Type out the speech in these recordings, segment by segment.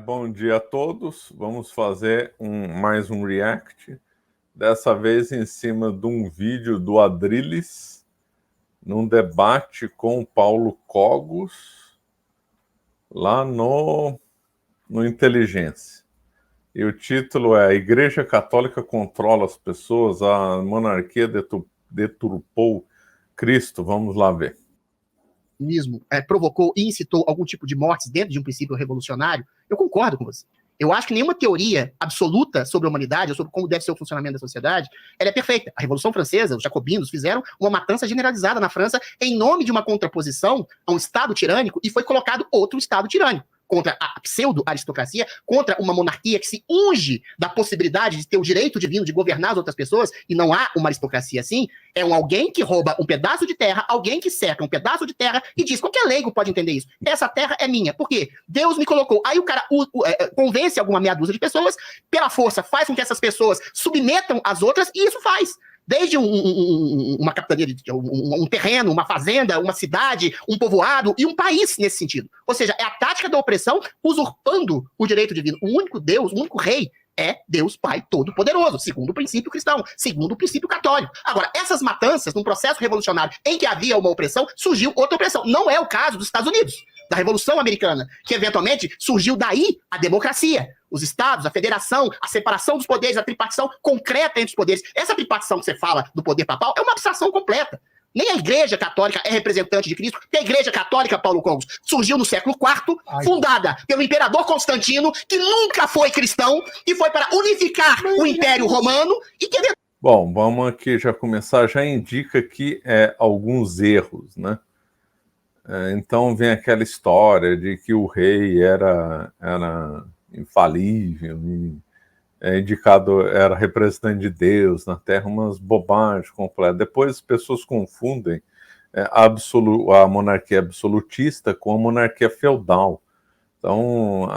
Bom dia a todos. Vamos fazer mais um react, dessa vez em cima de um vídeo do Adrilles, num debate com o Paulo Cogos, lá no Inteligência. E o título é: A Igreja Católica controla as pessoas, a monarquia deturpou Cristo. Vamos lá ver. Provocou e incitou algum tipo de mortes dentro de um princípio revolucionário, eu concordo com você. Eu acho que nenhuma teoria absoluta sobre a humanidade ou sobre como deve ser o funcionamento da sociedade, ela é perfeita. A Revolução Francesa, os jacobinos fizeram uma matança generalizada na França em nome de uma contraposição a um Estado tirânico, e foi colocado outro Estado tirânico contra a pseudo-aristocracia, contra uma monarquia que se unge da possibilidade de ter o direito divino de governar as outras pessoas, e não há uma aristocracia assim. É alguém que rouba um pedaço de terra, alguém que cerca um pedaço de terra e diz: qualquer leigo pode entender isso. Essa terra é minha. Por quê? Deus me colocou. Aí o cara convence alguma meia dúzia de pessoas, pela força faz com que essas pessoas submetam as outras, e isso faz. Desde uma capitania, um terreno, uma fazenda, uma cidade, um povoado e um país nesse sentido. Ou seja, é a tática da opressão usurpando o direito divino. O único Deus, o único rei é Deus Pai Todo-Poderoso, segundo o princípio cristão, segundo o princípio católico. Agora, essas matanças, num processo revolucionário em que havia uma opressão, surgiu outra opressão. Não é o caso dos Estados Unidos, da Revolução Americana, que eventualmente surgiu daí a democracia. Os estados, a federação, a separação dos poderes, a tripartição concreta entre os poderes. Essa tripartição que você fala do poder papal é uma abstração completa. Nem a Igreja Católica é representante de Cristo, porque a Igreja Católica, Paulo Cogos, surgiu no século IV, fundada pelo imperador Constantino, que nunca foi cristão, e foi para unificar o Império Romano e que... Bom, vamos aqui já começar, já indica aqui alguns erros, né? Então vem aquela história de que o rei era infalível, indicado, era representante de Deus na Terra, umas bobagens completas. Depois as pessoas confundem a monarquia absolutista com a monarquia feudal. Então,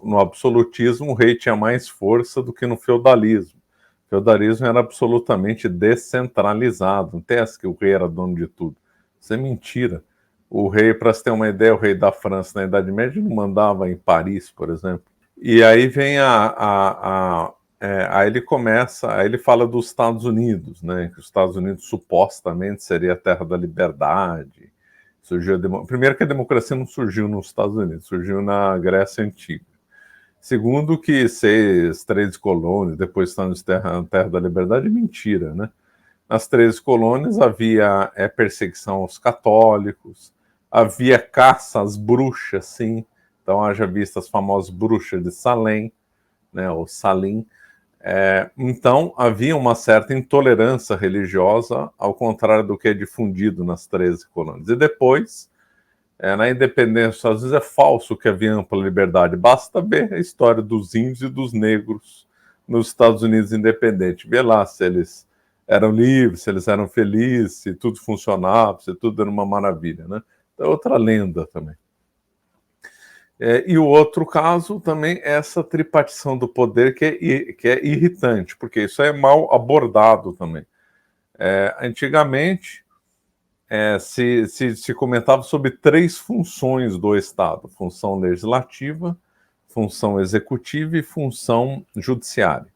no absolutismo, o rei tinha mais força do que no feudalismo. O feudalismo era absolutamente descentralizado, não tem essa que o rei era dono de tudo. Isso é mentira. O rei, para você ter uma ideia, o rei da França na Idade Média não mandava em Paris, por exemplo. E aí vem aí ele começa, aí ele fala dos Estados Unidos, né? Que os Estados Unidos supostamente seria a terra da liberdade. Primeiro que a democracia não surgiu nos Estados Unidos, surgiu na Grécia Antiga. Segundo que 13 colônias, depois Estados Unidos terra da liberdade, é mentira, né? Nas 13 colônias havia perseguição aos católicos, havia caça às bruxas, sim. Então, haja visto as famosas bruxas de Salem, né, ou Salim. Então, havia uma certa intolerância religiosa, ao contrário do que é difundido nas 13 colônias. E depois, na independência dos Estados Unidos, é falso que havia ampla liberdade. Basta ver a história dos índios e dos negros nos Estados Unidos independentes. Vê lá se eles eram livres, se eles eram felizes, se tudo funcionava, se tudo era uma maravilha, né? É outra lenda também. E o outro caso também é essa tripartição do poder que é irritante, porque isso é mal abordado também. Antigamente, se comentava sobre 3 funções do Estado: função legislativa, função executiva e função judiciária.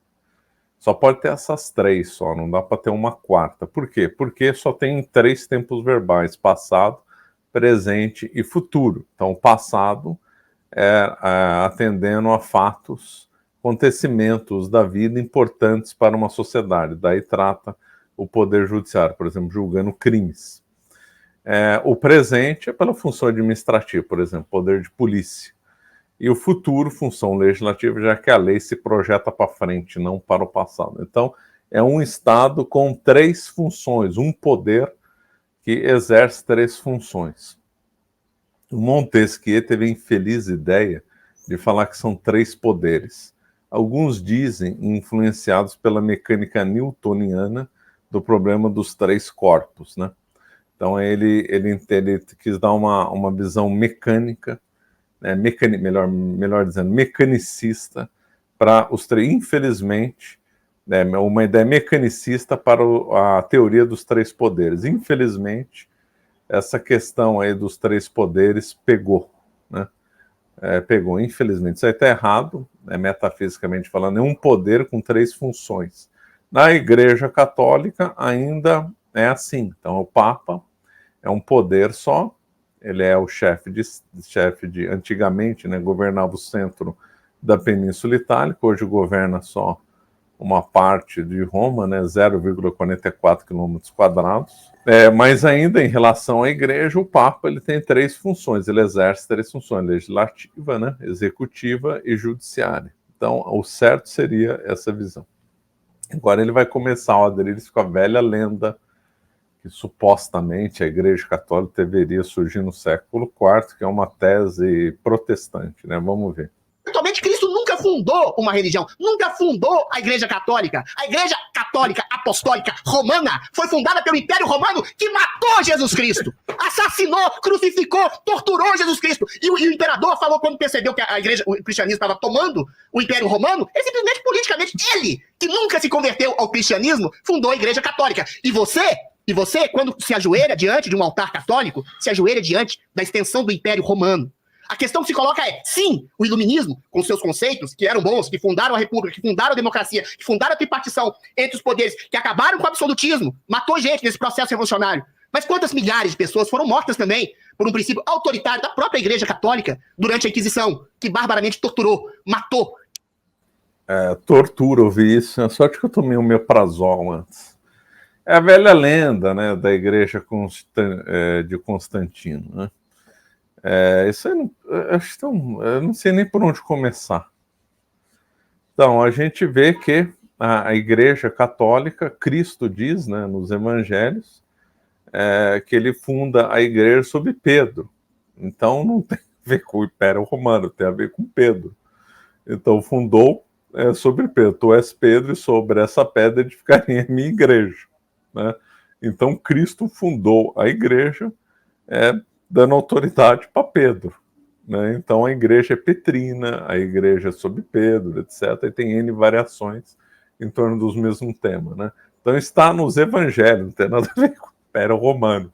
Só pode ter essas 3 só, não dá para ter uma quarta. Por quê? Porque só tem 3 tempos verbais: passado, presente e futuro. Então, o passado atendendo a fatos, acontecimentos da vida importantes para uma sociedade. Daí trata o poder judiciário, por exemplo, julgando crimes. O presente é pela função administrativa, por exemplo, poder de polícia. E o futuro, função legislativa, já que a lei se projeta para frente, não para o passado. Então, é um Estado com 3 funções, um poder que exerce 3 funções. O Montesquieu teve a infeliz ideia de falar que são 3 poderes. Alguns dizem influenciados pela mecânica newtoniana do problema dos 3 corpos, né? Então ele quis dar uma visão mecânica, né, melhor dizendo, mecanicista para os 3, infelizmente, né, uma ideia mecanicista para a teoria dos 3 poderes. Infelizmente, essa questão aí dos 3 poderes pegou, né? pegou. Infelizmente, isso aí está errado, metafisicamente falando, é um poder com 3 funções. Na Igreja Católica ainda é assim. Então, o Papa é um poder só, ele é o chefe de antigamente, né, governava o centro da Península Itálica, hoje governa só uma parte de Roma, né, 0,44 km². Mas ainda em relação à Igreja, o Papa ele tem 3 funções, ele exerce 3 funções, legislativa, né, executiva e judiciária. Então, o certo seria essa visão. Agora ele vai começar a aderir-se com a velha lenda que supostamente a Igreja Católica deveria surgir no século IV, que é uma tese protestante, né? Vamos ver. Atualmente, Cristo nunca fundou uma religião, nunca fundou a Igreja Católica. A Igreja Católica Apostólica Romana foi fundada pelo Império Romano, que matou Jesus Cristo, assassinou, crucificou, torturou Jesus Cristo. E o imperador falou, quando percebeu que a igreja, o cristianismo estava tomando o Império Romano, ele simplesmente, politicamente, ele, que nunca se converteu ao cristianismo, fundou a Igreja Católica. E você, quando se ajoelha diante de um altar católico, se ajoelha diante da extensão do Império Romano. A questão que se coloca é, sim, o iluminismo, com seus conceitos, que eram bons, que fundaram a república, que fundaram a democracia, que fundaram a tripartição entre os poderes, que acabaram com o absolutismo, matou gente nesse processo revolucionário. Mas quantas milhares de pessoas foram mortas também por um princípio autoritário da própria Igreja Católica durante a Inquisição, que barbaramente torturou, matou. Tortura, ouvi isso. A sorte que eu tomei o omeprazol antes. É a velha lenda, né, da Igreja de Constantino, né? Isso aí eu não sei nem por onde começar. Então, a gente vê que a Igreja Católica, Cristo diz, né, nos Evangelhos, que ele funda a Igreja sob Pedro. Então, não tem a ver com o Império Romano, tem a ver com Pedro. Então, fundou sobre Pedro. Tu és Pedro e sobre essa pedra edificaria a minha igreja, né? Então, Cristo fundou a Igreja dando autoridade para Pedro, né? Então a igreja é petrina, a igreja é sob Pedro, etc. E tem N variações em torno dos mesmos temas, né? Então está nos evangelhos, não tem nada a ver com o Império Romano.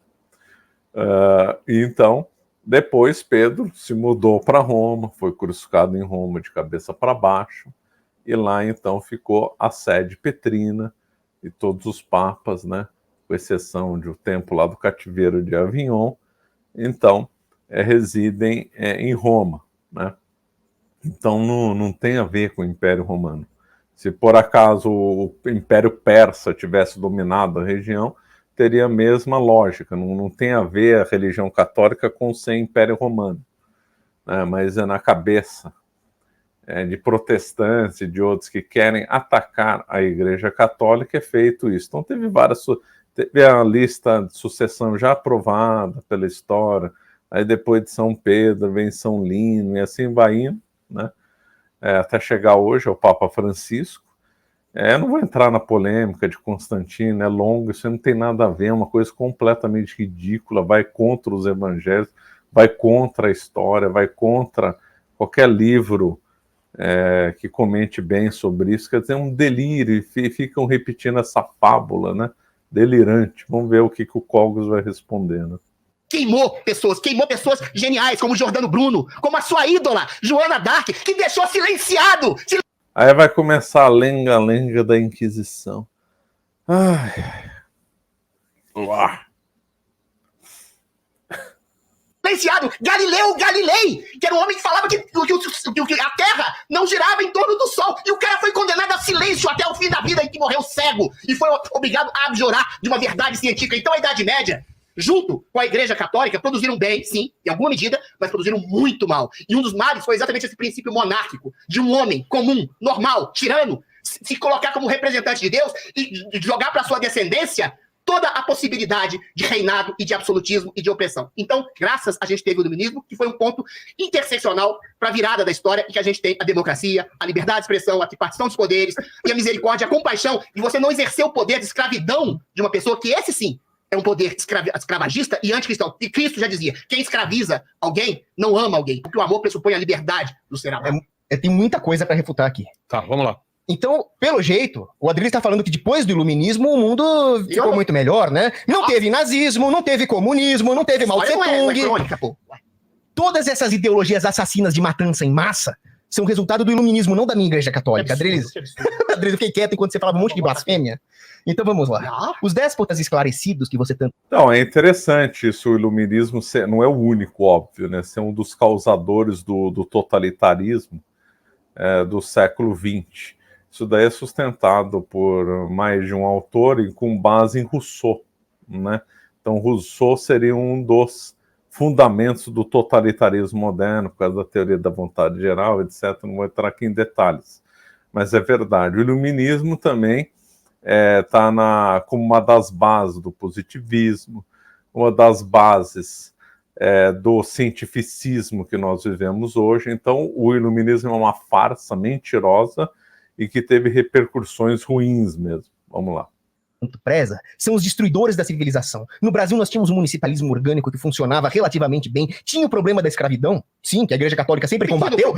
E então, depois Pedro se mudou para Roma, foi crucificado em Roma de cabeça para baixo, e lá então ficou a sede petrina, e todos os papas, né, com exceção de o tempo lá do cativeiro de Avignon, então, residem em Roma, né? Então, não tem a ver com o Império Romano. Se por acaso o Império Persa tivesse dominado a região, teria a mesma lógica. Não tem a ver a religião católica com sem Império Romano, né? Mas é na cabeça de protestantes e de outros que querem atacar a Igreja Católica é feito isso. Então, teve a lista de sucessão já aprovada pela história, aí depois de São Pedro vem São Lino, e assim vai indo, né? Até chegar hoje ao Papa Francisco. Não vou entrar na polêmica de Constantino, é longo, isso não tem nada a ver, é uma coisa completamente ridícula, vai contra os evangelhos, vai contra a história, vai contra qualquer livro que comente bem sobre isso, quer dizer, é um delírio, e ficam repetindo essa fábula, né? Delirante. Vamos ver o que o Cogos vai responder, né? Queimou pessoas geniais, como Giordano Bruno, como a sua ídola, Joana d'Arc, que deixou silenciado. Aí vai começar a lenga-lenga da Inquisição. Ai. Uau. Silenciado Galileu Galilei, que era um homem que falava que a Terra não girava em torno do Sol, e o cara foi condenado a silêncio até o fim da vida, em que morreu cego e foi obrigado a abjurar de uma verdade científica. Então a Idade Média, junto com a Igreja Católica, produziram bem, sim, em alguma medida, mas produziram muito mal. E um dos males foi exatamente esse princípio monárquico, de um homem comum, normal, tirano, se colocar como representante de Deus e jogar para sua descendência toda a possibilidade de reinado e de absolutismo e de opressão. Então, graças a gente teve o iluminismo, que foi um ponto interseccional para a virada da história, e que a gente tem a democracia, a liberdade de expressão, a tripartição dos poderes, e a misericórdia, a compaixão, e você não exercer o poder de escravidão de uma pessoa, que esse sim é um poder escravagista e anticristão. E Cristo já dizia, quem escraviza alguém não ama alguém, porque o amor pressupõe a liberdade do ser amado. Tem muita coisa para refutar aqui. Tá, vamos lá. Então, pelo jeito, o Adriles está falando que depois do iluminismo o mundo ficou muito melhor, né? Não teve nazismo, não teve comunismo, não teve Mao Tse-tung. Todas essas ideologias assassinas de matança em massa são resultado do iluminismo, não da minha igreja católica. Adriles, eu fiquei quieto enquanto você falava um monte de blasfêmia. Então vamos lá. Os déspotas esclarecidos que você tanto... Então, é interessante isso, o iluminismo não é o único, óbvio, né? Ser um dos causadores do totalitarismo do século XX. Isso daí é sustentado por mais de um autor e com base em Rousseau, né? Então, Rousseau seria um dos fundamentos do totalitarismo moderno, por causa da teoria da vontade geral, etc. Não vou entrar aqui em detalhes, mas é verdade. O iluminismo também está como uma das bases do positivismo, uma das bases do cientificismo que nós vivemos hoje. Então, o iluminismo é uma farsa mentirosa e que teve repercussões ruins mesmo. Vamos lá. Preza, são os destruidores da civilização. No Brasil nós tínhamos um municipalismo orgânico que funcionava relativamente bem, tinha o problema da escravidão, sim, que a Igreja Católica sempre combateu,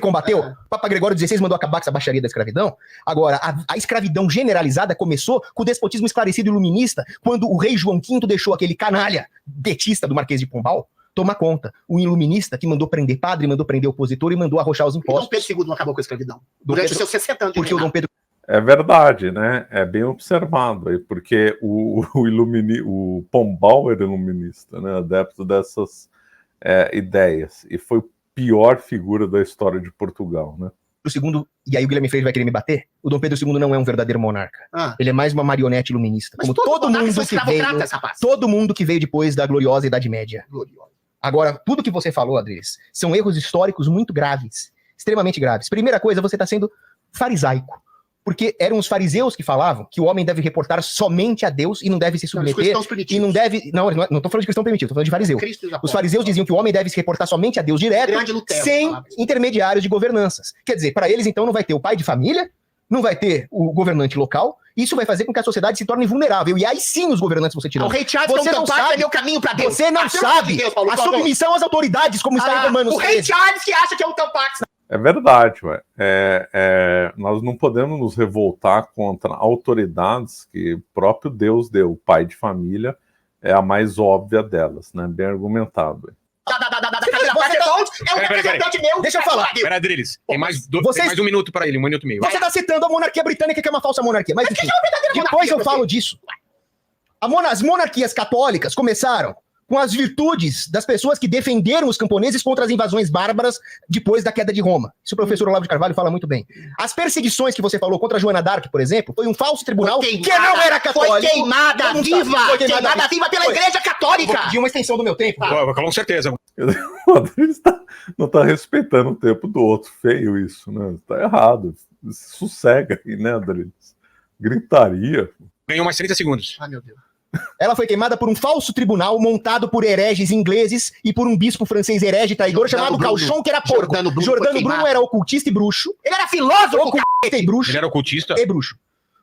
combateu. Papa Gregório XVI mandou acabar com essa baixaria da escravidão. Agora, a escravidão generalizada começou com o despotismo esclarecido iluminista, quando o rei João V deixou aquele canalha betista do Marquês de Pombal tomar conta. O iluminista que mandou prender padre, mandou prender opositor e mandou arrochar os impostos. Dom Pedro II não acabou com a escravidão durante os seus 60 anos de porque o Dom Pedro... É verdade, né? É bem observado aí, porque o Pombal era iluminista, né? Adepto dessas ideias, e foi a pior figura da história de Portugal, né? O segundo, e aí o Guilherme Freire vai querer me bater, o Dom Pedro II não é um verdadeiro monarca. Ele é mais uma marionete iluminista. Mas como todo mundo que veio depois da gloriosa Idade Média. Agora, tudo que você falou, Adriles, são erros históricos muito graves, extremamente graves. Primeira coisa, você está sendo farisaico. Porque eram os fariseus que falavam que o homem deve reportar somente a Deus e não deve se submeter. E não deve. Não estou falando de cristão permitido, estou falando de fariseu. Os fariseus diziam que o homem deve se reportar somente a Deus direto, sem intermediários de governanças. Quer dizer, para eles, então, não vai ter o pai de família, não vai ter o governante local. Isso vai fazer com que a sociedade se torne vulnerável. E aí sim os governantes vão ser tirados. O rei Charles você não sabe, é meu caminho para Deus. Você não sabe a submissão às autoridades, como está em Romanos 13. O rei Charles que acha que é um Tampax. É verdade, ué. Nós não podemos nos revoltar contra autoridades que o próprio Deus deu. O pai de família é a mais óbvia delas, né? Bem argumentado. É um representante meu. Deixa eu falar. Pera, Adriles, tem mais 1 minuto para ele, 1 minuto e meio. Você está citando a monarquia britânica, que é uma falsa monarquia. Mas enfim, depois eu falo disso. As monarquias católicas começaram com as virtudes das pessoas que defenderam os camponeses contra as invasões bárbaras depois da queda de Roma. Isso o professor Olavo de Carvalho fala muito bem. As perseguições que você falou contra Joana d'Arc, por exemplo, foi um falso tribunal que não era católico. Foi queimada viva pela Igreja Católica. De uma extensão do meu tempo. Com certeza. O Adriles não está respeitando o tempo do outro. Feio isso, né? Está errado. Sossega aí, né, Adriles? Gritaria. Ganhou mais 30 segundos. Ai, meu Deus. Ela foi queimada por um falso tribunal montado por hereges ingleses e por um bispo francês herege traidor chamado Calchon, que era porco. Jordano Bruno era ocultista e bruxo. Ele era filósofo, e bruxo. Ele era ocultista e bruxo.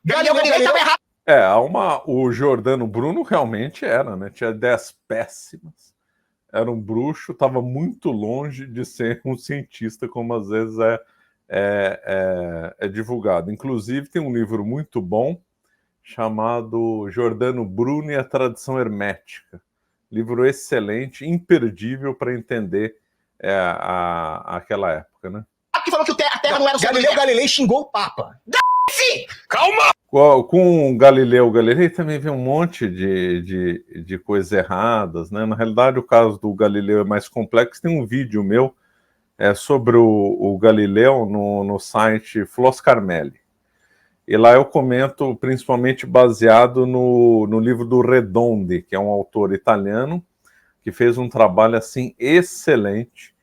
Galileu estava errado. O Jordano Bruno realmente era, né? Tinha ideias péssimas. Era um bruxo, estava muito longe de ser um cientista, como às vezes é divulgado. Inclusive, tem um livro muito bom chamado Jordano Bruno e a Tradição Hermética. Livro excelente, imperdível para entender aquela época, né? Que falou que a Terra não era o centro. Galileu Galilei xingou o Papa. Calma! Com o Galileu Galilei também vem um monte de coisas erradas, né? Na realidade, o caso do Galileu é mais complexo. Tem um vídeo meu sobre o Galileu no site Flos Carmelli. E lá eu comento principalmente baseado no livro do Redondi, que é um autor italiano, que fez um trabalho assim excelente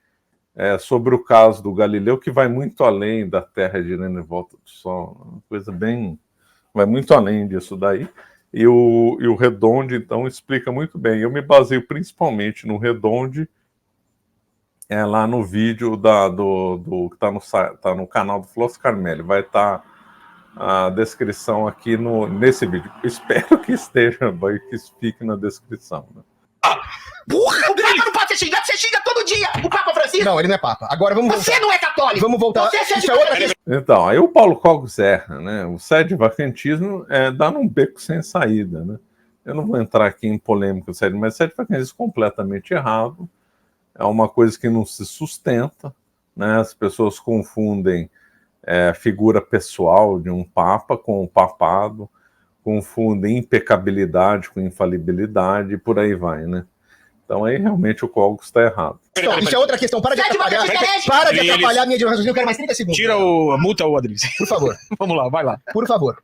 sobre o caso do Galileu, que vai muito além da Terra girando em volta do Sol. Uma coisa bem... vai muito além disso daí. E o Redondi, então, explica muito bem. Eu me baseio principalmente no Redondi, lá no vídeo que está no canal do Flos Carmelli. Vai estar a descrição aqui nesse vídeo. Espero que esteja, que isso fique na descrição. Né? Porra, o Papa não pode ser xingado, você xinga todo dia o Papa Francisco. Não, ele não é Papa. Agora vamos voltar. Você não é católico. Vamos voltar. Isso é outra questão. Então, aí o Paulo Cogos erra, né? O sede-vacantismo dá num beco sem saída, né? Eu não vou entrar aqui em polêmica, mas sede-vacantismo completamente errado. é uma coisa que não se sustenta, né? As pessoas confundem figura pessoal de um papa com o papado, confundem impecabilidade com infalibilidade e por aí vai, né? Então aí realmente o Cogos está errado. Então, isso é outra questão. Para de atrapalhar a minha de raciocínio. Eu quero mais 30 segundos. Tira a multa, Adriles. Por favor. Vamos lá, vai lá. Por favor.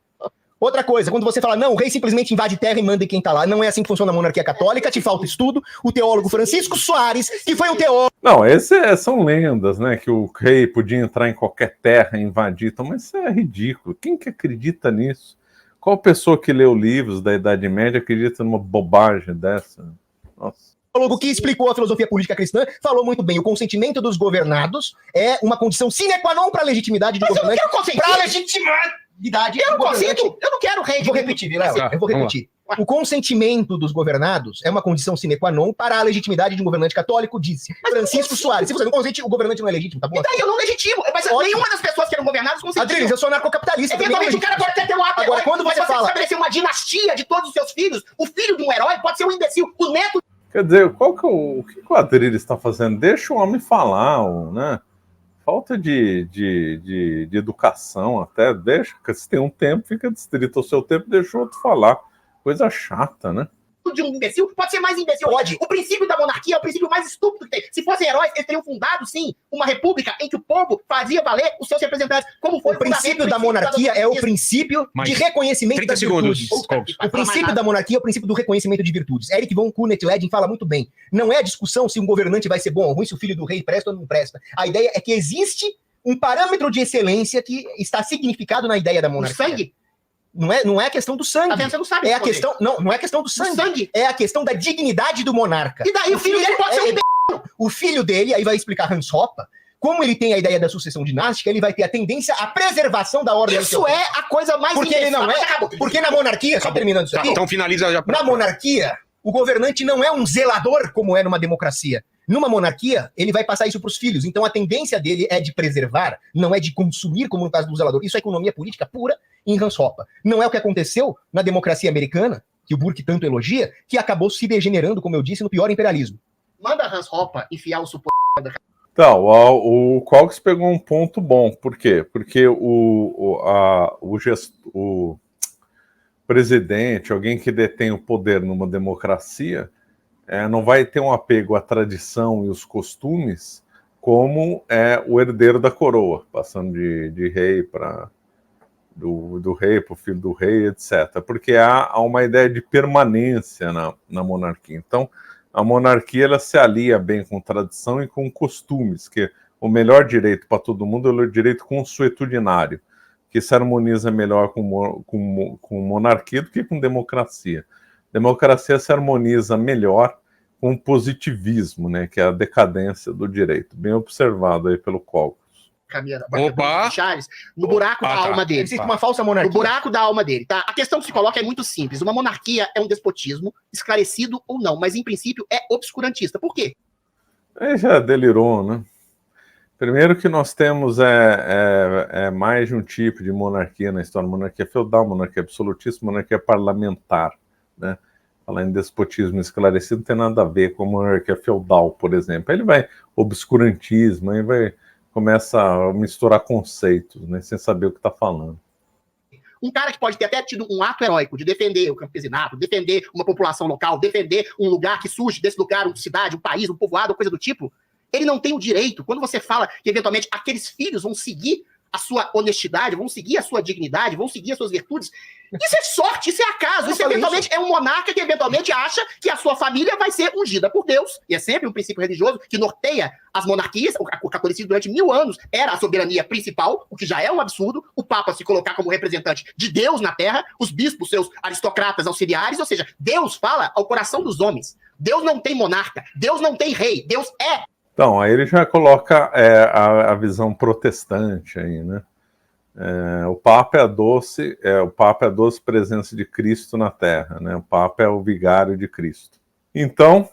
Outra coisa, quando você fala, não, o rei simplesmente invade terra e manda em quem tá lá. Não é assim que funciona a monarquia católica, te falta estudo. O teólogo Francisco Soares, que foi um teólogo... Não, são lendas, né? Que o rei podia entrar em qualquer terra e invadir. Então, mas isso é ridículo. Quem que acredita nisso? Qual pessoa que leu livros da Idade Média acredita numa bobagem dessa? Nossa. O teólogo que explicou a filosofia política cristã falou muito bem. O consentimento dos governados é uma condição sine qua non para a legitimidade de governante. Para a legitimidade eu não consinto, eu não quero rei. Vou repetir, Vilela, eu vou repetir. O consentimento dos governados é uma condição sine qua non para a legitimidade de um governante católico, disse Francisco Soares. Se você não consente, o governante não é legítimo, tá bom? E daí eu não legitimo. Mas nenhuma das pessoas que eram governadas consentiu. Adriles, eu sou narcocapitalista. Eventualmente o cara pode até ter um ato. Agora, quando você fala... estabelecer uma dinastia de todos os seus filhos, o filho de um herói pode ser um imbecil. O neto... Quer dizer, o que o Adriles está fazendo? Deixa o homem falar, né? Falta de educação até, deixa, porque se tem um tempo, fica distrito ao seu tempo, deixa o outro falar. Coisa chata, né? De um imbecil, pode ser mais imbecil. Pode. O princípio da monarquia é o princípio mais estúpido que tem. Se fossem heróis, eles teriam fundado, sim, uma república em que o povo fazia valer os seus representantes. Como foi o princípio da monarquia é o princípio de reconhecimento das virtudes. O princípio da monarquia é o princípio do reconhecimento de virtudes. Eric von Kuhnet-Ledin fala muito bem. Não é a discussão se um governante vai ser bom ou ruim, se o filho do rei presta ou não presta. A ideia é que existe um parâmetro de excelência que está significado na ideia da monarquia. O sangue? Não é a questão do sangue. Você não sabe. É a questão, não é a questão do sangue. É a questão da dignidade do monarca. E daí o filho dele pode ser um o filho dele, aí vai explicar Hans Hoppe, como ele tem a ideia da sucessão dinástica, ele vai ter a tendência à preservação da ordem. Isso é a coisa mais... Porque ele não é... Porque na monarquia, só terminando isso aqui... Então finaliza já. Na monarquia, o governante não é um zelador como é numa democracia. Numa monarquia, ele vai passar isso para os filhos. Então a tendência dele é de preservar, não é de consumir, como no caso do zelador. Isso é economia política pura em Hans Hoppe. Não é o que aconteceu na democracia americana, que o Burke tanto elogia, que acabou se degenerando, como eu disse, no pior imperialismo. Manda Hans Hoppe enfiar o suporte... Então, o Cogos pegou um ponto bom. Por quê? Porque o presidente, alguém que detém o poder numa democracia, não vai ter um apego à tradição e os costumes como o herdeiro da coroa, passando de rei para do rei para o filho do rei, etc. Porque há uma ideia de permanência na monarquia. Então, a monarquia ela se alia bem com tradição e com costumes, que o melhor direito para todo mundo é o direito consuetudinário, que se harmoniza melhor com monarquia do que com democracia. Democracia se harmoniza melhor com positivismo, né, que é a decadência do direito. Bem observado aí pelo Cogos. Opa! Charles, no buraco da alma dele. Existe uma falsa monarquia. No buraco da alma dele, tá? A questão que se coloca é muito simples. Uma monarquia é um despotismo, esclarecido ou não, mas em princípio é obscurantista. Por quê? Aí já delirou, né? Primeiro que nós temos mais de um tipo de monarquia na história. Monarquia feudal, monarquia absolutista, monarquia parlamentar, né? Falar em despotismo esclarecido não tem nada a ver com a monarquia feudal, por exemplo. Aí ele vai obscurantismo, aí começa a misturar conceitos, né, sem saber o que está falando. Um cara que pode ter até tido um ato heróico de defender o campesinato, defender uma população local, defender um lugar que surge desse lugar, uma cidade, um país, um povoado, coisa do tipo, ele não tem o direito. Quando você fala que, eventualmente, aqueles filhos vão seguir a sua honestidade, vão seguir a sua dignidade, vão seguir as suas virtudes, isso é sorte, isso é acaso. Isso eventualmente é um monarca que eventualmente acha que a sua família vai ser ungida por Deus. E é sempre um princípio religioso que norteia as monarquias. O catolicismo durante 1000 anos era a soberania principal, o que já é um absurdo. O Papa se colocar como representante de Deus na Terra, os bispos, seus aristocratas auxiliares, ou seja, Deus fala ao coração dos homens. Deus não tem monarca, Deus não tem rei, Deus é. Então, aí ele já coloca a visão protestante aí, né? O Papa é a doce presença de Cristo na Terra, né? O Papa é o vigário de Cristo. Então,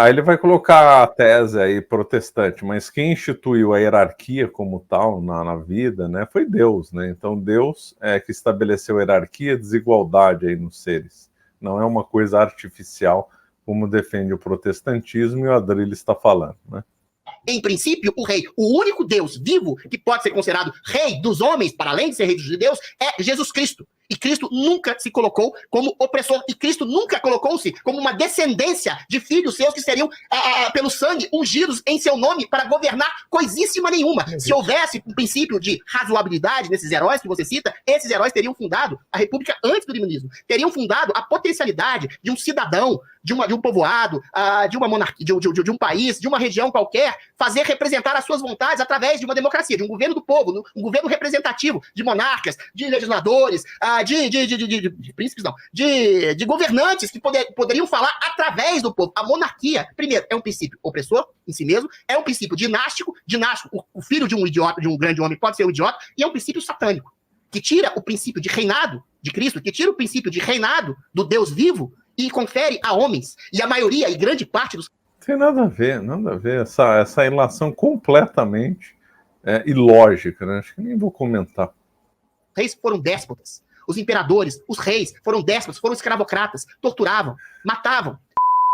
aí ele vai colocar a tese aí protestante, mas quem instituiu a hierarquia como tal na vida, né, foi Deus, né? Então Deus é que estabeleceu a hierarquia, desigualdade aí nos seres. Não é uma coisa artificial como defende o protestantismo e o Adrilles está falando, né? Em princípio, o rei, o único Deus vivo que pode ser considerado rei dos homens, para além de ser rei dos judeus, é Jesus Cristo. E Cristo nunca se colocou como opressor. E Cristo nunca colocou-se como uma descendência de filhos seus que seriam, pelo sangue, ungidos em seu nome para governar coisíssima nenhuma. Se houvesse um princípio de razoabilidade nesses heróis que você cita, esses heróis teriam fundado a república antes do iluminismo. Teriam fundado a potencialidade de um cidadão, de um povoado, de uma monarquia, de um país, de uma região qualquer, fazer representar as suas vontades através de uma democracia, de um governo do povo, um governo representativo, de monarcas, de legisladores, de príncipes, não, de governantes que poderiam falar através do povo. A monarquia, primeiro, é um princípio opressor em si mesmo, é um princípio dinástico, o filho de um idiota, de um grande homem pode ser um idiota, e é um princípio satânico, que tira o princípio de reinado de Cristo, que tira o princípio de reinado do Deus vivo e confere a homens, e a maioria e grande parte dos... Tem nada a ver, essa ilação completamente ilógica, né? Acho que nem vou comentar. Reis foram déspotas. Os imperadores, os reis, foram déspotas, foram escravocratas, torturavam, matavam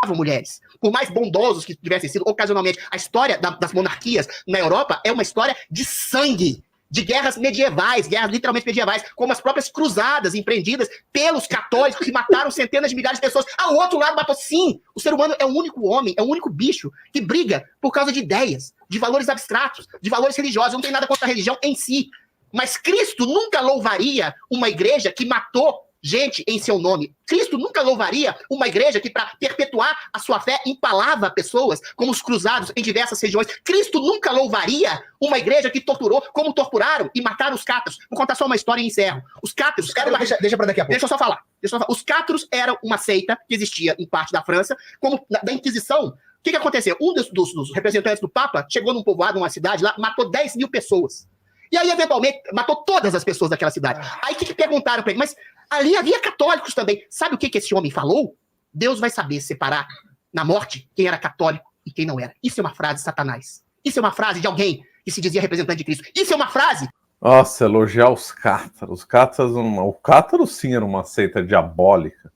mulheres. Por mais bondosos que tivessem sido, ocasionalmente, a história das monarquias na Europa é uma história de sangue, de guerras medievais, guerras literalmente medievais, como as próprias cruzadas empreendidas pelos católicos que mataram centenas de milhares de pessoas. Ao outro lado matou, sim, o ser humano é o único homem, é o único bicho que briga por causa de ideias, de valores abstratos, de valores religiosos. Não tem nada contra a religião em si. Mas Cristo nunca louvaria uma igreja que matou gente em seu nome. Cristo nunca louvaria uma igreja que, para perpetuar a sua fé, empalava pessoas, como os cruzados em diversas regiões. Cristo nunca louvaria uma igreja que torturou, como torturaram e mataram os cátaros. Vou contar só uma história e encerro. Os cátaros... Deixa para daqui a pouco. Deixa eu só falar. Os cátaros eram uma seita que existia em parte da França, como da Inquisição. O que aconteceu? Um dos representantes do Papa chegou num povoado, numa cidade lá, matou 10 mil pessoas. E aí, eventualmente, matou todas as pessoas daquela cidade. Aí, o que perguntaram para ele? Mas ali havia católicos também. Sabe o que esse homem falou? Deus vai saber separar na morte quem era católico e quem não era. Isso é uma frase de Satanás. Isso é uma frase de alguém que se dizia representante de Cristo. Isso é uma frase... Nossa, elogiar os cátaros. O cátaro, sim, era uma seita diabólica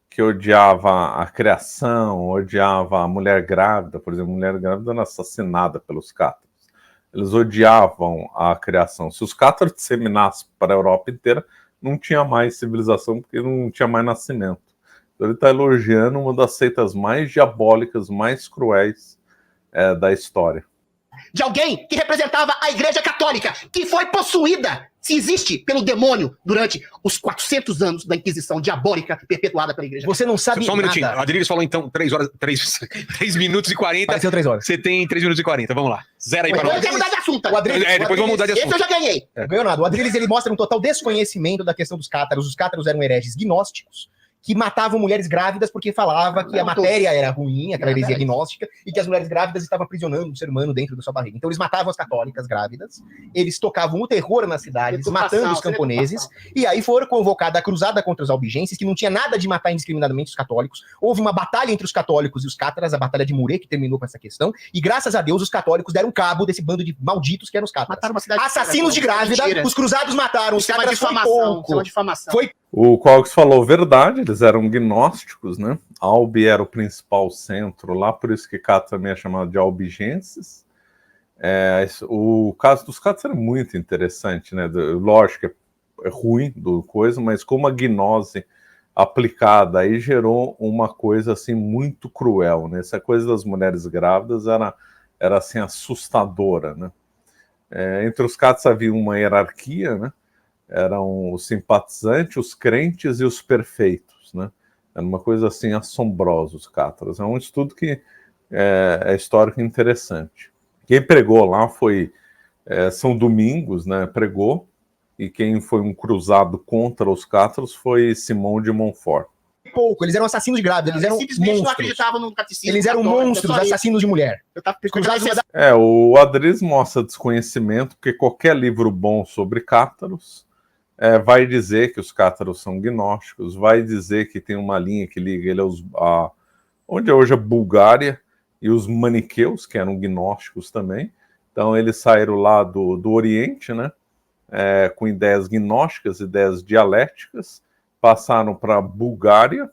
que odiava a criação, odiava a mulher grávida. Por exemplo, a mulher grávida era assassinada pelos cátaros. Eles odiavam a criação. Se os cátaros disseminassem para a Europa inteira, não tinha mais civilização, porque não tinha mais nascimento. Então ele está elogiando uma das seitas mais diabólicas, mais cruéis da história. De alguém que representava a Igreja Católica, que foi possuída, se existe, pelo demônio durante os 400 anos da Inquisição diabólica perpetuada pela Igreja. Você não sabe só um minutinho. nada. O Adrilles falou então 3 minutos e 40. Pareceu 3 horas. Você tem 3 minutos e 40. Vamos lá. Zero aí para nós. Eu quero mudar de assunto. Depois vamos mudar de assunto. Esse eu já ganhei. Não ganhou nada. O Adrilles, ele mostra um total desconhecimento da questão dos cátaros. Os cátaros eram hereges gnósticos que matavam mulheres grávidas porque falava que a matéria era ruim, aquela heresia gnóstica, e que as mulheres grávidas estavam aprisionando o ser humano dentro da sua barriga. Então eles matavam as católicas grávidas, eles tocavam o terror nas cidades, matando os camponeses, e aí foram convocada a cruzada contra os albigenses, que não tinha nada de matar indiscriminadamente os católicos. Houve uma batalha entre os católicos e os cátaras, a Batalha de Muret, que terminou com essa questão, e graças a Deus os católicos deram cabo desse bando de malditos que eram os cátaras. Mataram uma cidade assassinos de grávida, os cruzados mataram, os cátaras foi pouco. O Cox falou verdade, eles eram gnósticos, né? Albi era o principal centro lá, por isso que Cato também é chamado de albigenses. O caso dos Catos era muito interessante, né? Lógico que é ruim do coisa, mas como a gnose aplicada aí gerou uma coisa assim muito cruel, né? Essa coisa das mulheres grávidas era assim assustadora, né? Entre os Catos havia uma hierarquia, né? Eram os simpatizantes, os crentes e os perfeitos, né? Era uma coisa assim assombrosa, os cátaros. É um estudo que é histórico e interessante. Quem pregou lá foi São Domingos, né? Pregou, e quem foi um cruzado contra os cátaros foi Simão de Montfort. Pouco, eles eram assassinos de grávidas, eles eram monstros. Não acreditavam no catecismo. Eles eram monstros, assassinos de mulher. O Adrilles mostra desconhecimento, porque qualquer livro bom sobre cátaros vai dizer que os cátaros são gnósticos, vai dizer que tem uma linha que liga ele onde é hoje a Bulgária, e os maniqueus, que eram gnósticos também. Então eles saíram lá do Oriente, né, com ideias gnósticas, ideias dialéticas, passaram para a Bulgária,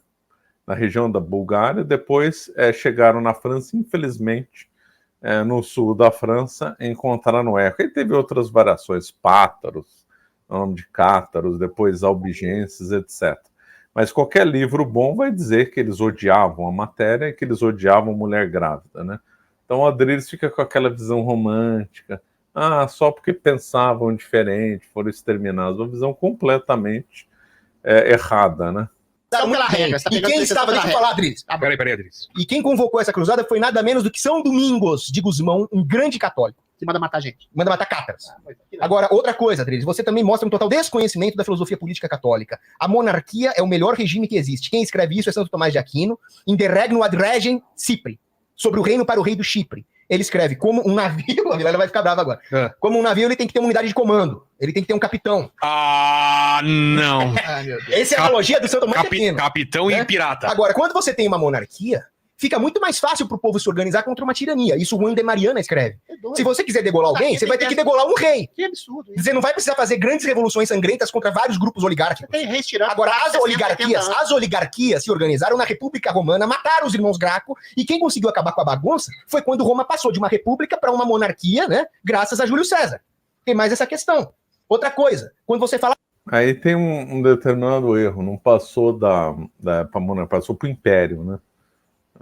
na região da Bulgária, depois chegaram na França, infelizmente, no sul da França, encontraram eco. E teve outras variações, pátaros, o nome de cátaros, depois albigenses, etc. Mas qualquer livro bom vai dizer que eles odiavam a matéria e que eles odiavam mulher grávida, né? Então o Adriles fica com aquela visão romântica, só porque pensavam diferente, foram exterminados, uma visão completamente errada, né? Pela regra, e quem estava, deixa eu falar, Adriles. Peraí, Adriles. E quem convocou essa cruzada foi nada menos do que São Domingos de Gusmão, um grande católico. Que manda matar gente. Manda matar cátaros. Agora, outra coisa, Adriles, você também mostra um total desconhecimento da filosofia política católica. A monarquia é o melhor regime que existe. Quem escreve isso é Santo Tomás de Aquino, in de regno ad regem Cipri, sobre o reino para o rei do Chipre. Ele escreve como um navio, a Vilela vai ficar brava agora. Como um navio, ele tem que ter uma unidade de comando. Ele tem que ter um capitão. Não. Essa é a analogia do Santo Tomás de Aquino. Capitão e pirata. Agora, quando você tem uma monarquia, fica muito mais fácil pro povo se organizar contra uma tirania. Isso o Juan de Mariana escreve. Se você quiser degolar alguém, você vai ter que degolar um rei. Que absurdo. Você não vai precisar fazer grandes revoluções sangrentas contra vários grupos oligárquicos. Agora, as oligarquias se organizaram na República Romana, mataram os irmãos Graco, e quem conseguiu acabar com a bagunça foi quando Roma passou de uma república para uma monarquia, né? Graças a Júlio César. Tem mais essa questão. Outra coisa, quando você fala... Aí tem um determinado erro, não passou pra monarquia, passou pro império, né?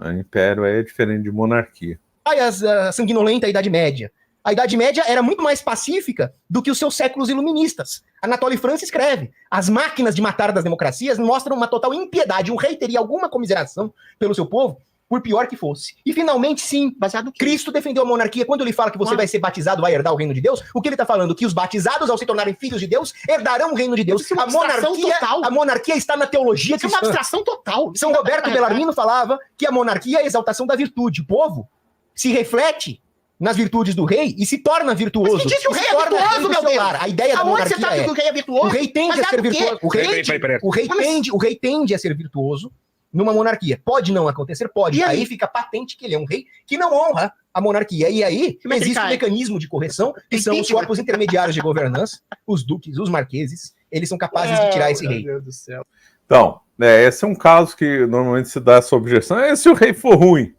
O império é diferente de monarquia. A sanguinolenta Idade Média. A Idade Média era muito mais pacífica do que os seus séculos iluministas. Anatole France escreve: as máquinas de matar das democracias mostram uma total impiedade. Um rei teria alguma comiseração pelo seu povo, por pior que fosse. E finalmente, sim, Cristo defendeu a monarquia. Quando ele fala que você vai ser batizado, vai herdar o reino de Deus, o que ele está falando? Que os batizados, ao se tornarem filhos de Deus, herdarão o reino de Deus. A monarquia está na teologia cristã. É uma abstração total. São Roberto Bellarmino falava que a monarquia é a exaltação da virtude. O povo se reflete nas virtudes do rei e se torna virtuoso. Mas quem disse que o rei é virtuoso, meu Deus? A ideia da monarquia você sabe que o rei é virtuoso? O rei tende a ser virtuoso. O rei tende a ser virtuoso numa monarquia. Pode não acontecer? Pode. Aí fica patente que ele é um rei que não honra a monarquia. E aí existe um mecanismo de correção, que são os corpos intermediários de governança, os duques, os marqueses, eles são capazes de tirar esse rei. Meu Deus do céu. Então, esse é um caso que normalmente se dá essa objeção. Se o rei for ruim?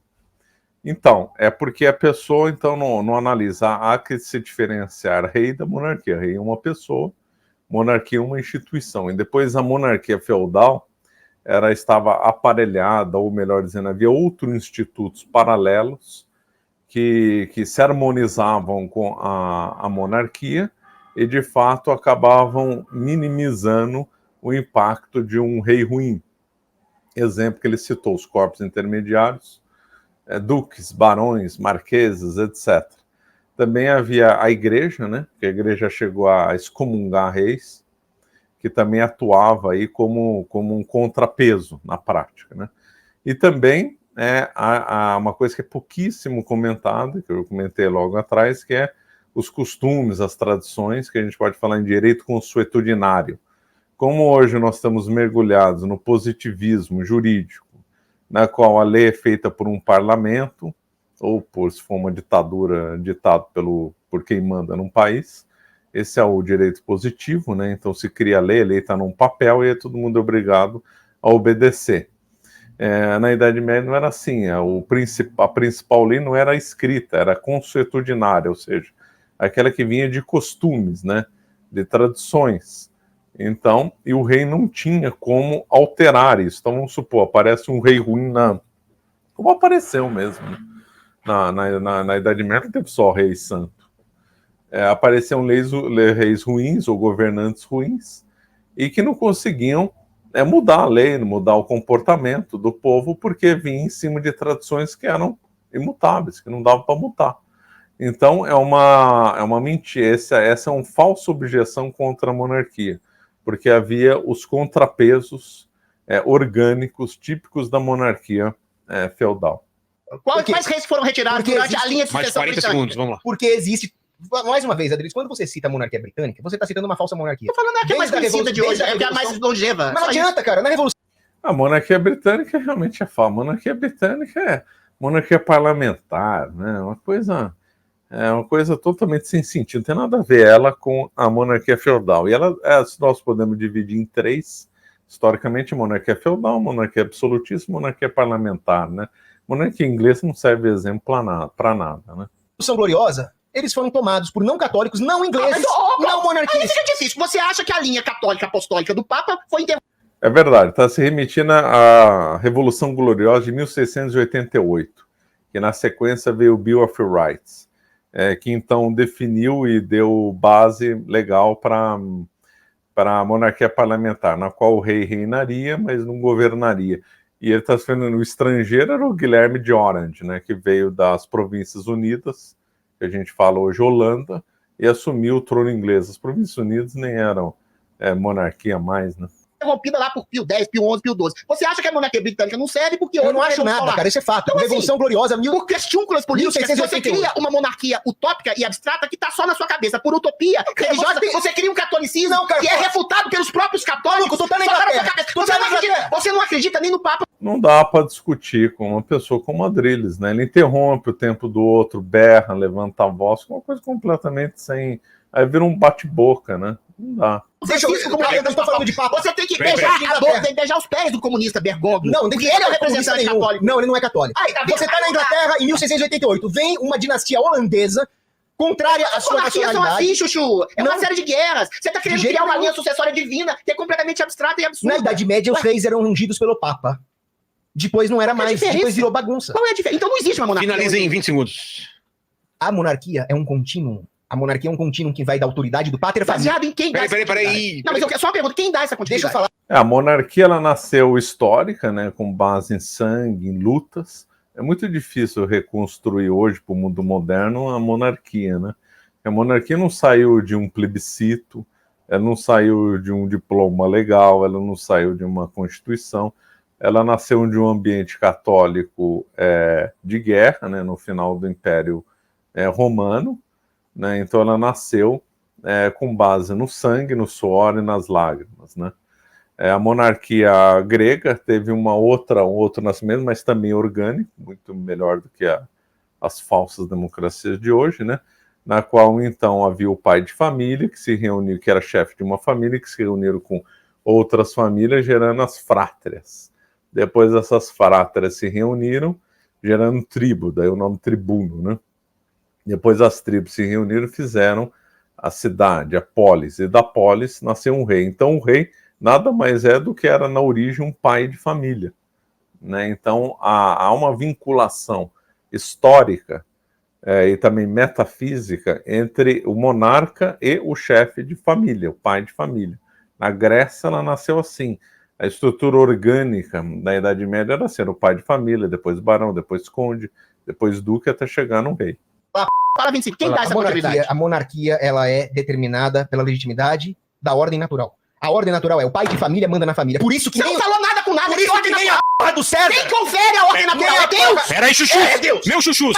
Então, é porque a pessoa então não analisa. Há que se diferenciar rei da monarquia. Rei é uma pessoa, monarquia é uma instituição. E depois a monarquia feudal estava aparelhada, ou melhor dizendo, havia outros institutos paralelos que se harmonizavam com a monarquia e, de fato, acabavam minimizando o impacto de um rei ruim. Exemplo que ele citou, os corpos intermediários, duques, barões, marqueses, etc. Também havia a igreja, né, que a igreja chegou a excomungar reis, que também atuava aí como um contrapeso na prática, né? E também há uma coisa que é pouquíssimo comentada, que eu comentei logo atrás, que é os costumes, as tradições, que a gente pode falar em direito consuetudinário. Como hoje nós estamos mergulhados no positivismo jurídico, na qual a lei é feita por um parlamento, ou se for uma ditadura, ditado por quem manda num país. Esse é o direito positivo, né? Então se cria a lei está num papel e todo mundo é obrigado a obedecer. Na Idade Média não era assim, a principal lei não era escrita, era consuetudinária, ou seja, aquela que vinha de costumes, né? De tradições. Então, e o rei não tinha como alterar isso. Então vamos supor, aparece um rei ruim como apareceu mesmo, né? Na Idade Média não teve só rei santo. Apareciam reis ruins ou governantes ruins e que não conseguiam mudar a lei, mudar o comportamento do povo, porque vinha em cima de tradições que eram imutáveis, que não dava para mutar. Então é uma mentira, essa é uma falsa objeção contra a monarquia, porque havia os contrapesos orgânicos típicos da monarquia feudal. Quais reis foram retirados durante a linha de sucessão britânica? Mais 40 segundos, vamos lá. Porque existe... Mais uma vez, Adriles, quando você cita a monarquia britânica, você está citando uma falsa monarquia. Tô falando que é mais conhecida de hoje, é a mais longeva. Mas não adianta, cara, na Revolução... A monarquia britânica realmente é falsa. A monarquia britânica é monarquia parlamentar, né? Uma coisa totalmente sem sentido. Não tem nada a ver ela com a monarquia feudal. E nós podemos dividir em 3, Historicamente, monarquia feudal, monarquia absolutista, monarquia parlamentar, né? Monarquia inglesa não serve de exemplo para nada, né? Revolução Gloriosa, eles foram tomados por não católicos, não ingleses, não monarquistas. Aí fica difícil. Você acha que a linha católica apostólica do Papa foi interrompida? É verdade, está se remetindo à Revolução Gloriosa de 1688, que na sequência veio o Bill of Rights, que então definiu e deu base legal para a monarquia parlamentar, na qual o rei reinaria, mas não governaria. E ele está sendo no estrangeiro, era o Guilherme de Orange, né, que veio das Províncias Unidas, que a gente fala hoje Holanda, e assumiu o trono inglês. As Províncias Unidas nem eram monarquia mais, né? Interrompida lá por Pio X, Pio XI, Pio XII. Você acha que a monarquia britânica não serve porque eu não acho nada, cara, isso é fato. Então, Revolução Gloriosa, por questúnculas políticas, você cria uma monarquia utópica e abstrata que tá só na sua cabeça. Por utopia religiosa, você cria um catolicismo que é refutado pelos próprios católicos. Você não acredita nem no Papa. Não dá para discutir com uma pessoa como Adrilles, né? Ele interrompe o tempo do outro, berra, levanta a voz, uma coisa completamente sem... Aí vira um bate-boca, né? Não dá. Deixa eu estou falando de papo. Você tem que beijar os pés do comunista Bergoglio. Não, porque ele é o representante católico. Não, ele não é católico. Você está na Inglaterra em 1688. Vem uma dinastia holandesa contrária à sua nacionalidade. São assim, Chuchu. É uma série de guerras. Você está querendo criar uma linha sucessória divina que é completamente abstrata e absurda. Na Idade Média, os reis eram ungidos pelo Papa. Depois não era mais. Depois virou bagunça. Qual é a diferença? Então não existe uma monarquia. Finaliza em 20 segundos. A monarquia é um contínuo. A monarquia é um contínuo que vai da autoridade do pátria família. Baseado em quem dá Peraí. Não, mas eu só uma pergunta, quem dá essa continuidade? Deixa eu falar. A monarquia, ela nasceu histórica, né, com base em sangue, em lutas. É muito difícil reconstruir hoje para o mundo moderno a monarquia, né? A monarquia não saiu de um plebiscito, ela não saiu de um diploma legal, ela não saiu de uma constituição, ela nasceu de um ambiente católico de guerra, né, no final do Império Romano, né? Então ela nasceu com base no sangue, no suor e nas lágrimas, né? A monarquia grega teve um outro nascimento, mas também orgânico, muito melhor do que as falsas democracias de hoje, né? Na qual então havia o pai de família que se reuniu, que era chefe de uma família, que se reuniram com outras famílias, gerando as frátrias. Depois essas frátrias se reuniram, gerando tribo, daí o nome tribuno, né? Depois as tribos se reuniram e fizeram a cidade, a polis, e da polis nasceu um rei. Então o rei nada mais é do que era na origem um pai de família, né? Então há uma vinculação histórica e também metafísica entre o monarca e o chefe de família, o pai de família. Na Grécia ela nasceu assim. A estrutura orgânica da Idade Média era ser o pai de família, depois barão, depois conde, depois duque, até chegar no rei. Para 25, quem dá essa continuidade? A monarquia, ela é determinada pela legitimidade da ordem natural. A ordem natural é o pai de família manda na família. Por isso que você não falou nada com nada. Por isso que nem a porra do César. Quem confere a ordem natural é Deus. Peraí, Chuchu. Deus. Meu Chuchu.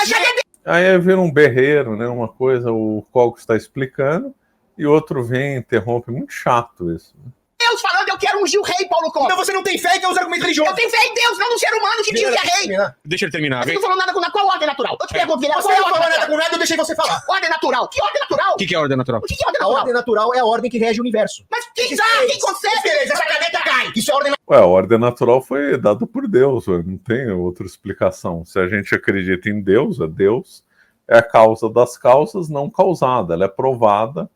Aí vira um berreiro, né? Uma coisa, o Colco está explicando, e outro vem e interrompe. Muito chato isso. Deus falando, eu quero ungir o rei, Paulo Costa. Então você não tem fé, que é os argumentos religiosos. Eu tenho fé em Deus, não no ser humano que diz que é rei. Deixa ele terminar. Você não falou nada com nada. Qual ordem natural? Eu te pergunto, Guilherme. Você não falou nada com nada, eu deixei você falar. Ordem natural. Que ordem natural? O que é ordem natural? O que é ordem natural? A ordem natural é a ordem que rege o universo. Mas quem dá? Quem concebe? Essa caneta cai. Isso é ordem natural. A ordem natural foi dada por Deus, não tem outra explicação. Se a gente acredita em Deus, Deus é a causa das causas não causada. Ela é provada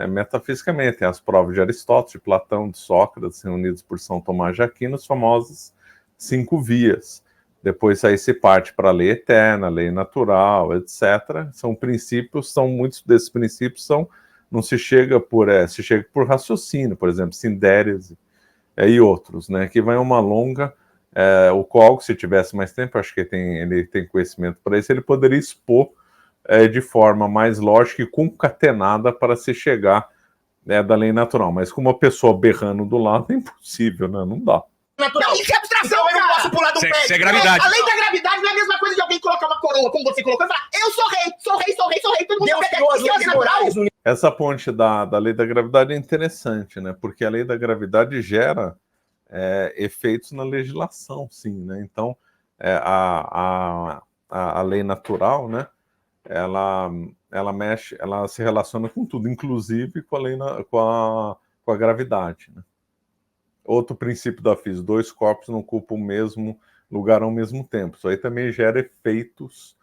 metafisicamente. Tem as provas de Aristóteles, de Platão, de Sócrates, reunidos por São Tomás de Aquino, as famosas 5 vias. Depois aí se parte para a lei eterna, lei natural, etc. São princípios, muitos desses princípios não se chega se chega por raciocínio, por exemplo, sindérese e outros, né? Que vai uma longa. O Colco, se tivesse mais tempo, acho que ele tem conhecimento para isso, ele poderia expor de forma mais lógica e concatenada para se chegar da lei natural. Mas com uma pessoa berrando do lado é impossível, né? Não dá. Natural. Isso é abstração, eu não posso pular do pé. Isso é gravidade. A lei da gravidade não é a mesma coisa de alguém colocar uma coroa, como você colocou, e falar, eu sou rei, sou rei, sou rei, sou rei, todo mundo é natural. Essa ponte da lei da gravidade é interessante, né? Porque a lei da gravidade gera efeitos na legislação, sim, né? Então, a lei natural, né? Ela se relaciona com tudo, inclusive com a lei com a gravidade, né? Outro princípio da física, 2 corpos não ocupam o mesmo lugar ao mesmo tempo. Isso aí também gera efeitos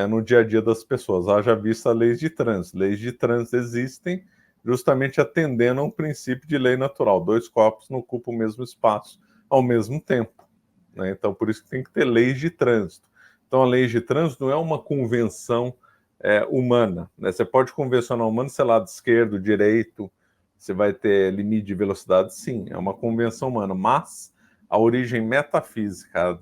no dia a dia das pessoas. Haja vista leis de trânsito. Leis de trânsito existem justamente atendendo a um princípio de lei natural. 2 corpos não ocupam o mesmo espaço ao mesmo tempo, né? Então, por isso que tem que ter leis de trânsito. Então, a lei de trânsito não é uma convenção humana, né? Você pode convencionar humano, sei lá, de esquerdo, direito, você vai ter limite de velocidade, sim, é uma convenção humana, mas a origem metafísica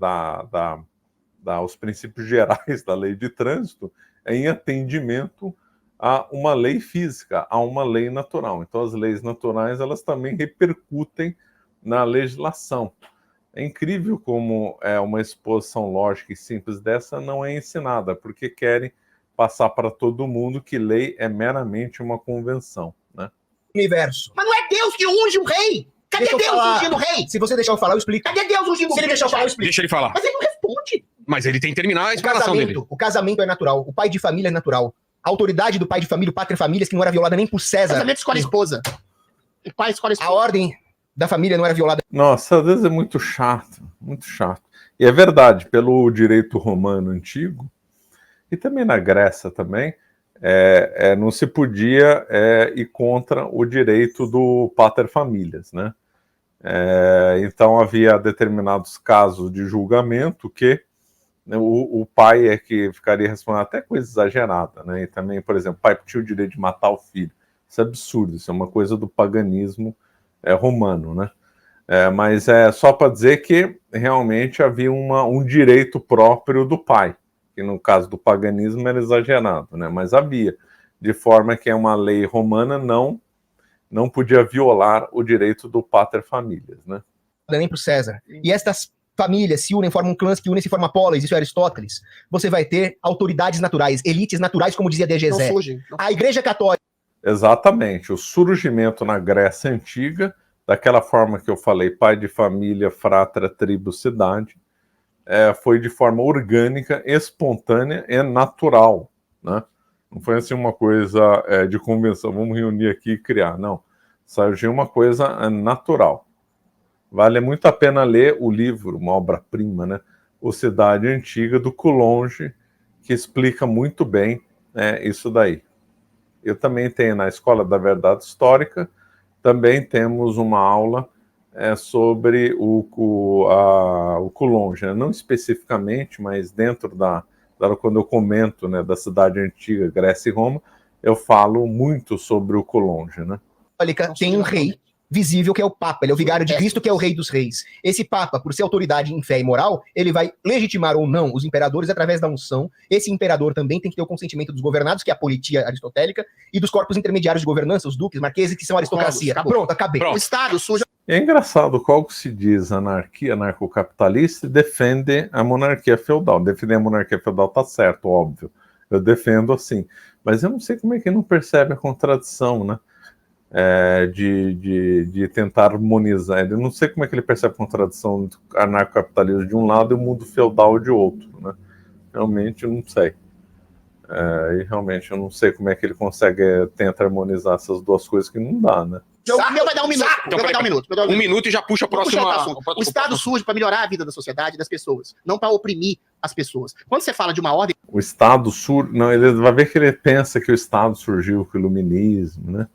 os princípios gerais da lei de trânsito é em atendimento a uma lei física, a uma lei natural. Então, as leis naturais, elas também repercutem na legislação. É incrível como uma exposição lógica e simples dessa não é ensinada, porque querem passar para todo mundo que lei é meramente uma convenção, né? Universo. Mas não é Deus que unge o rei! Cadê Deus ungindo o rei? Se você deixar eu falar, eu explico. Cadê Deus ungindo o rei? Se ele deixar eu falar, eu explico. Deixa ele falar. Mas ele não responde. Mas ele tem que terminar a explanação dele. O casamento é natural. O pai de família é natural. A autoridade do pai de família, o pátria família, que não era violada nem por César. O casamento escolhe a esposa. O pai escolhe a esposa. A ordem da família não era violada. Nossa, às vezes é muito chato, muito chato. E é verdade, pelo direito romano antigo, e também na Grécia também, não se podia ir contra o direito do pater familias, né? Então havia determinados casos de julgamento que o pai é que ficaria respondendo até coisa exagerada, né? E também, por exemplo, o pai tinha o direito de matar o filho. Isso é absurdo, isso é uma coisa do paganismo romano, né? Mas é só para dizer que realmente havia um direito próprio do pai, que no caso do paganismo era exagerado, né? Mas havia, de forma que uma lei romana não podia violar o direito do pater familias, né? Nem para o César. E estas famílias se unem, formam clãs que unem-se, formam polis, isso é Aristóteles. Você vai ter autoridades naturais, elites naturais, como dizia DGZ. A Igreja Católica. Exatamente. O surgimento na Grécia Antiga, daquela forma que eu falei, pai de família, fratra, tribo, cidade, foi de forma orgânica, espontânea e natural, né? Não foi assim uma coisa de convenção, vamos reunir aqui e criar, não. Surgiu uma coisa natural. Vale muito a pena ler o livro, uma obra-prima, né? O Cidade Antiga, do Coulonge, que explica muito bem isso daí. Eu também tenho na Escola da Verdade Histórica, também temos uma aula sobre o Coulonge, né? Não especificamente, mas dentro quando eu comento, né, da Cidade Antiga, Grécia e Roma, eu falo muito sobre o Coulonge, né? Tem um rei visível, que é o Papa, ele é o vigário de Cristo, que é o rei dos reis. Esse Papa, por ser autoridade em fé e moral, ele vai legitimar ou não os imperadores através da unção. Esse imperador também tem que ter o consentimento dos governados, que é a politia aristotélica, e dos corpos intermediários de governança, os duques, marqueses, que são a aristocracia. Pronto, acabei. O Estado suja. É engraçado, qual que se diz anarquia, anarcocapitalista, e defende a monarquia feudal. Defender a monarquia feudal tá certo, óbvio. Eu defendo assim. Mas eu não sei como é que não percebe a contradição, né? De tentar harmonizar. Eu não sei como é que ele percebe a contradição do anarcocapitalismo de um lado e o mundo feudal de outro, né? Realmente eu não sei. E realmente eu não sei como é que ele consegue tentar harmonizar essas duas coisas, que não dá, né? O meu vai dar um minuto. Então, vai dar um minuto. Um minuto e já puxa a próxima. O Estado surge para melhorar a vida da sociedade e das pessoas, não para oprimir as pessoas. Quando você fala de uma ordem. O Estado surge. Não, ele vai ver que ele pensa que o Estado surgiu com o iluminismo, né?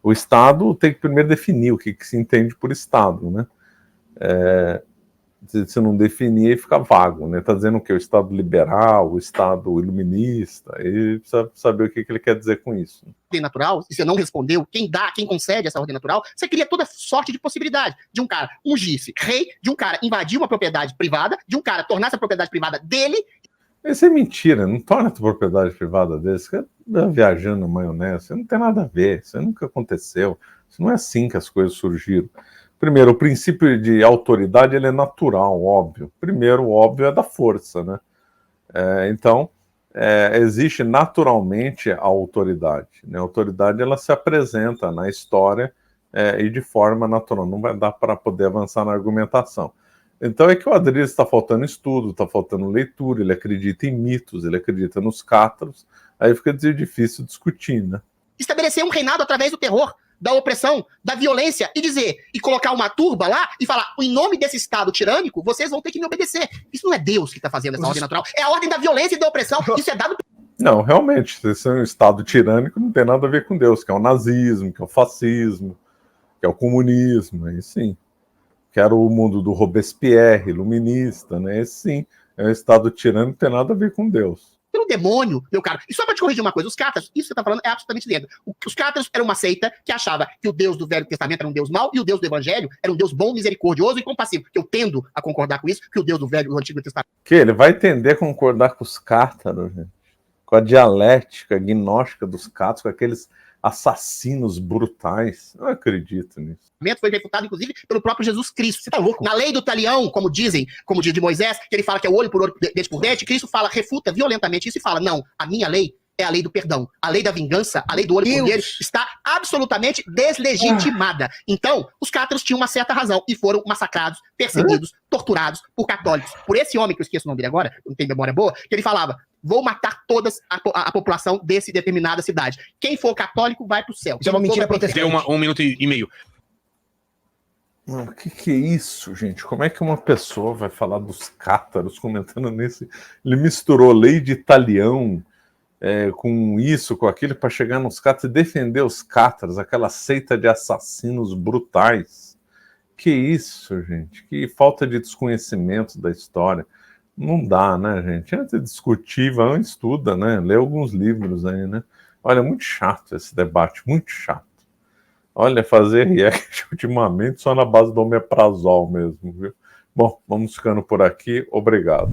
O Estado tem que primeiro definir o que se entende por Estado, né? Se não definir, fica vago, né? Está dizendo o quê? O Estado liberal, o Estado iluminista, e precisa saber o que ele quer dizer com isso. Ordem natural, e você não respondeu, quem concede essa ordem natural, você cria toda sorte de possibilidade de um cara ungir-se rei, de um cara invadir uma propriedade privada, de um cara tornar essa propriedade privada dele. Isso é mentira, não torna a tua propriedade privada dele, você está viajando na maionese, isso não tem nada a ver, isso nunca aconteceu, isso não é assim que as coisas surgiram. Primeiro, o princípio de autoridade ele é natural, óbvio. Primeiro, o óbvio é da força, né? Então, existe naturalmente a autoridade, né? A autoridade ela se apresenta na história e de forma natural, não vai dar para poder avançar na argumentação. Então é que o Adriles está faltando estudo, está faltando leitura, ele acredita em mitos, ele acredita nos cátaros, aí fica difícil discutir, né? Estabelecer um reinado através do terror, da opressão, da violência, e colocar uma turba lá e falar, em nome desse Estado tirânico, vocês vão ter que me obedecer. Isso não é Deus que está fazendo essa ordem natural, é a ordem da violência e da opressão, isso é dado... Não, realmente, esse é um Estado tirânico, não tem nada a ver com Deus, que é o nazismo, que é o fascismo, que é o comunismo, aí sim. Que era o mundo do Robespierre, iluminista, né? Esse sim, é um Estado tirânico, não tem nada a ver com Deus. Pelo demônio, meu caro. E só para te corrigir uma coisa, os cátaros, isso que você está falando é absolutamente dentro. Os cátaros eram uma seita que achava que o Deus do Velho Testamento era um Deus mau e o Deus do Evangelho era um Deus bom, misericordioso e compassivo. Eu tendo a concordar com isso, que o Deus do Velho e do Antigo Testamento... Que ele vai tender a concordar com os cátaros, gente. Com a dialética gnóstica dos cátaros, com aqueles assassinos brutais. Eu não acredito nisso. Foi refutado, inclusive, pelo próprio Jesus Cristo. Você tá louco? Na lei do talião, como diz de Moisés, que ele fala que é olho por olho, dente por dente, Cristo refuta violentamente isso e fala, não, a minha lei é a lei do perdão. A lei da vingança, a lei do olho por olho, está absolutamente deslegitimada. Então, os cátaros tinham uma certa razão e foram massacrados, perseguidos, torturados por católicos. Por esse homem, que eu esqueço o nome dele agora, não tem memória boa, que ele falava, vou matar toda a população desse determinada cidade. Quem for católico vai pro céu. Isso é uma mentira protestante. Deu 1 minuto e meio. O que é isso, gente? Como é que uma pessoa vai falar dos cátaros comentando nesse... Ele misturou lei de talião com isso, com aquilo, para chegar nos cátaros e defender os cátaros, aquela seita de assassinos brutais. Que isso, gente? Que falta de desconhecimento da história. Não dá, né, gente? Antes de discutir, vão estuda, né? Lê alguns livros aí, né? Olha, muito chato esse debate, muito chato. Olha, fazer react ultimamente só na base do omeprazol mesmo, viu? Bom, vamos ficando por aqui. Obrigado.